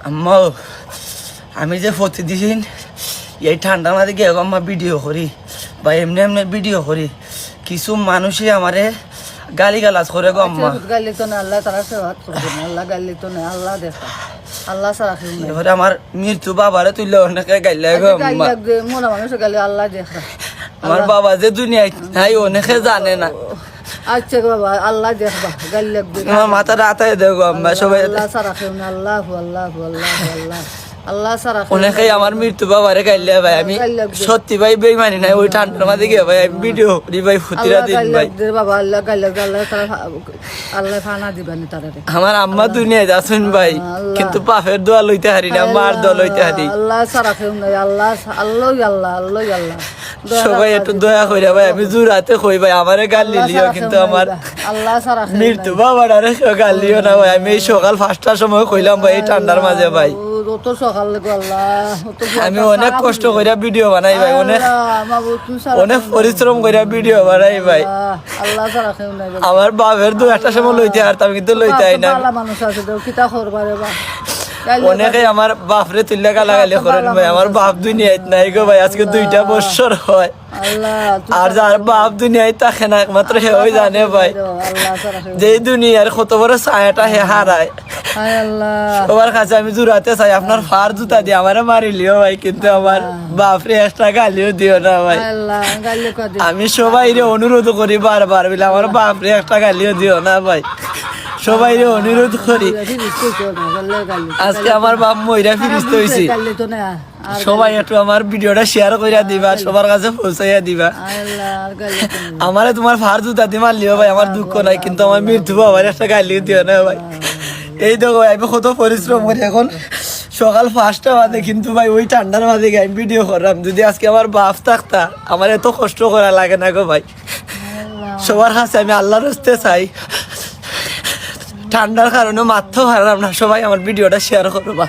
আম্মা আমি যে প্রতিদিন এই ঠান্ডার মাঝে গিয়ে আম্মা ভিডিও করি বা এমনি এমনি ভিডিও করি, কিছু মানুষই আমারে গালি গালাজ করে গো আম্মা। গালি তো না, আল্লাহ তারা সেবা করবে না, আল্লাহ গালি তো না, আল্লাহ দেখা, আল্লাহ সারা কেউ নাই। এবারে আমার মৃত্যু বাবারে তুললে অনেকে গাইলে গো আম্মা। মনে মানুষ গালি আল্লাহ দেখা। আমার বাবা যে দুনিয়ায় নাই অনেকে জানে না। আচ্ছা বাবা, আল্লাহ দেখবা, গালি লাগবে আমার মাথা রাতায় দেবো আম্মা সবাই। আল্লাহ সারা কেউ না, আল্লাহ আল্লাহ আল্লাহ আল্লাহ আল্লাহ সারা। অনেকেই আমার মৃত্যু বাবারে গাইলে ভাই, আমি সত্যি ভাই বেইমানি নাই। ওই ঠান্ডার মাঝে গিয়ে ভাই আমি ভিডিও করি ভাই, ফুতিরা দিন ভাই। বাবা আল্লাহ গালি লাগবে, আল্লাহ তারা আল্লাহ ফানা দিবানি তারা। আমার আম্মা দুনিয়ায় আছেন ভাই, কিন্তু পাপের দোয়া লইতে হারি না, মার দোয়া লইতে হারি। আল্লাহ সারা কেউ নাই, আল্লাহ আল্লাহ আল্লাহ আল্লাহ আল্লাহ। সবাই একটু দয়া কইরা ভাই, আমি জোরাতে কই ভাই আমারে গাল লিলিও, কিন্তু আমার আল্লাহ সারা মৃত্যু বাবার আরে গাল লিও না ভাই। আমি এই সকাল 5টার সময় কইলাম ভাই এই ঠান্ডার মাঝে ভাই, অত সকাল আল্লাহ, আমি অনেক কষ্ট কইরা ভিডিও বানাই ভাই, অনেক পরিশ্রম কইরা ভিডিও বানাই ভাই। আল্লাহ সারা কেউ নাই। আমার বাপের 2-1টার সময় লইতে হারতাম, কিন্তু লইতে আই না। মানুষ আছে কিতা করবারে বা অনেকে আমার বাপরে তুললে গালাগালি করেন ভাই। আমার বাপ দুনিয়ায় নাই গো ভাই, আজকে 2টা বছর হয়। আর যার বাপ দুনিয়ায় থাকে না একমাত্র সেও জানে ভাই, যে দুনিয়ার কত বড় ছায়াটা হে হারায়। সবার কাছে আমি জুড়াতে চাই আপনার ফার জুতা দিয়ে আমারে মারিলিও ভাই, কিন্তু আমার বাপরে একটা গালিও দিও না ভাই। আমি সবাই অনুরোধ করি বারবার বলে আমার বাপরে একটা গালিও দিও না ভাই, সবাই অনুরোধ করি। আজকে আমার বাপ মইরা ফিরিস্ত হইছি, সবাই একটু আমার ভিডিওটা শেয়ার কইরা দিবা, সবার কাছে পৌঁছাইয়া দিবা। আমারে তোমার ফার জুতা দিয়ে মারলিও ভাই আমার দুঃখ নাই, কিন্তু আমার মৃত্যু বাবার একটা গালিও দিও না ভাই। এই দেখো আমি কত পরিশ্রম করি এখন সকাল 5টা বাজে, কিন্তু ভাই ওই ঠান্ডার মাঝে আমি ভিডিও করলাম। যদি আজকে আমার বাপ থাকতা আমার এত কষ্ট করা লাগে না গো ভাই। সবার কাছে আমি আল্লাহর রাস্তে চাই, ঠান্ডার কারণে মারতেও পারলাম না, সবাই আমার ভিডিওটা শেয়ার করবা।